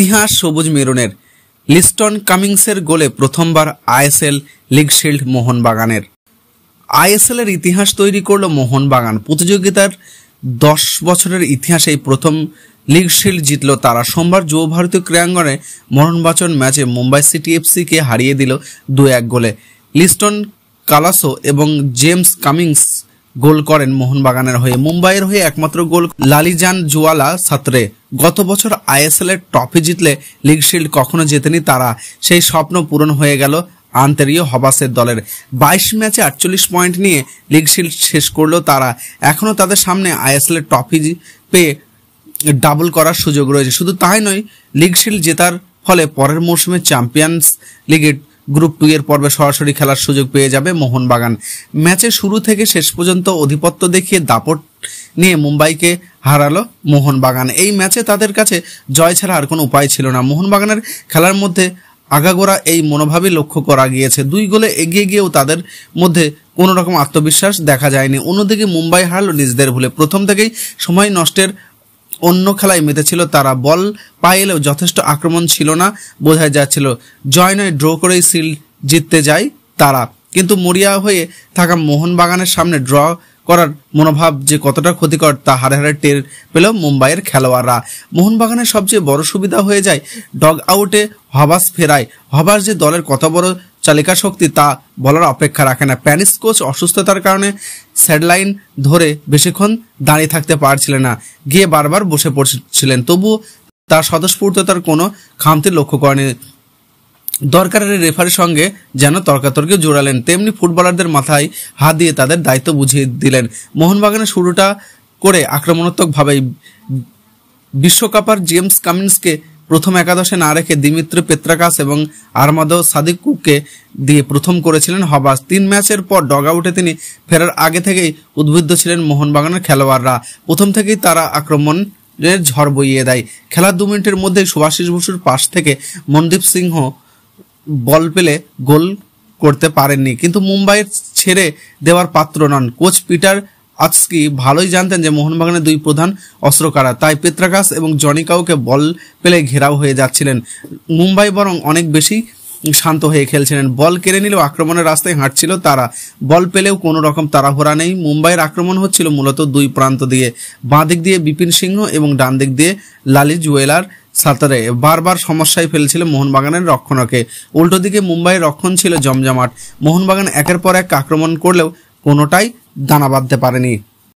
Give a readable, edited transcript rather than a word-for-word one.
ইতিহাস সবুজ মেরুনের। লিস্টন কামিংসের গোলে প্রথমবার আইএসএল লিগ শিল্ড মোহনবাগানের। আইএসএল এর ইতিহাস তৈরি করল মোহনবাগান। প্রতিযোগিতার 10 বছরের ইতিহাসে এই প্রথম লিগ শিল্ড জিতল তারা। সোমবার যুব ভারতীয় ক্রীড়াঙ্গনে মরণবাচন ম্যাচে মুম্বাই সিটি এফসিকে হারিয়ে দিল 2-1 গোলে। লিস্টন কালাসো এবং জেমস কামিংস গোল করেন মোহনবাগানের হয়ে। মুম্বাইয়ের হয়ে একমাত্র গোল লালিজান জুয়ালা সাতরে। গত বছর আইএসএল এর ট্রফি জিতলে লিগ শিল্ড কখনো জেতেনি তারা। সেই স্বপ্ন পূরণ হয়ে গেল আন্তরিয় হবাসের দলের। 22 ম্যাচে 48 পয়েন্ট নিয়ে লিগ শিল্ড শেষ করলো তারা। এখনো তাদের সামনে আইএসএল এর ট্রফি পেয়ে ডাবল করার সুযোগ রয়েছে। শুধু তাই নয়, লিগ শিল্ড জেতার ফলে পরের মৌসুমে চ্যাম্পিয়ন্স লিগের গ্রুপ 2 এর পর্বে সরাসরি খেলার সুযোগ পেয়ে যাবে মোহনবাগান। ম্যাচের শুরু থেকে শেষ পর্যন্ত আধিপত্য দেখিয়ে দাপট নিয়ে মুম্বাইকে হারালো মোহনবাগান। এই ম্যাচে তাদের কাছে জয় ছাড়া আর কোনো উপায় ছিল না। মোহনবাগানের খেলার মধ্যে আগাগোড়া এই মনোভাবই লক্ষ্য করা গিয়েছে। 2 গোলে এগিয়ে গিয়েও তাদের মধ্যে কোনো রকম আত্মবিশ্বাস দেখা যায়নি। অন্যদিকে মুম্বাই হারলো নিজেদের ভুলে। প্রথম থেকেই সময় নষ্টের অন্য খেলায় মেতেছিল তারা। বল পায়ে এলেও যথেষ্ট আক্রমণ ছিল না, বোঝাই যাচ্ছিল। জয় নয়, ড্র করেই শিল্ড জিততে যায় তারা। কিন্তু মরিয়া হয়ে থাকা মোহনবাগানের সামনে ড্র করার মনোভাব যে কতটা ক্ষতিকর তা হারে হারে টের পেল মুম্বাইয়ের খেলোয়াড়রা। মোহনবাগানের সবচেয়ে বড় সুবিধা হয়ে যায় ডগ আউটে হবাস ফেরায়। হবাস যে দলের কত বড় চালিকা শক্তি তা বলার অপেক্ষা রাখে না। স্প্যানিশ কোচ অসুস্থতার কারণে স্যাডলাইন ধরে বেশিক্ষণ দাঁড়িয়ে থাকতে পারছিলেন না, গিয়ে বারবার বসে পড়ছিলেন। তবুও তার স্বতঃস্ফূর্ততার কোনো খামতি লক্ষ্য করেনি। দরকারের রেফারির সঙ্গে যেন তর্কাতর্কি জোড়ালেন, তেমনি ফুটবলারদের মাথায় হাত দিয়ে তাদের দায়িত্ব বুঝিয়ে দিলেন। মোহনবাগানের শুরুটা করে আক্রমণাত্মকভাবে বিশ্বকাপার জেমস কামিন্সকে প্রথম একাদশে না রেখে দিমিত্রি পেত্রাকাস এবং আরমাদো সাদিকুকে দিয়ে প্রথম করেছিলেন হবাস। 3 ম্যাচের পর ডগ আউটে তিনি ফেরার আগে থেকেই উদ্বুদ্ধ ছিলেন মোহনবাগানের খেলোয়াড়রা। প্রথম থেকেই তারা আক্রমণের ঝড় বইয়ে দেয়। খেলার 2 মিনিটের মধ্যেই সুভাশিস বসুর পাশ থেকে মনদীপ সিংহ বল পেলে গোল করতে পারেননি, কিন্তু মুম্বাইয়ের ছেড়ে দেওয়ার পাত্র নন। কোচ পিটার আজকি ভালোই জানতেন যে মোহনবাগানের 2 প্রধান অস্ত্র কারা, তাই পেত্রাকাস এবং জনি কাউকে বল পেলে ঘেরাও হয়ে যাচ্ছিলেন। মুম্বাই বরং অনেক বেশি শান্ত হয়ে খেলছিলেন। বল কেড়ে নিলেও আক্রমণের রাস্তায় হাঁটছিল তারা। বল পেলেও কোনো রকম তাড়াহুড়া নেই। মুম্বাইয়ের আক্রমণ হচ্ছিল মূলত 2 প্রান্ত দিয়ে। বাঁ দিক দিয়ে বিপিন সিংহ এবং ডান দিক দিয়ে লালি জুয়েলার সাতরে। বারবার সমস্যায় ফেলছিল মোহনবাগানের রক্ষণকে। উল্টো দিকে মুম্বাইয়ের রক্ষণ ছিল জমজমাট। মোহনবাগান একের পর এক আক্রমণ করলেও কোনোটাই দানা বাঁধতে পারেনি।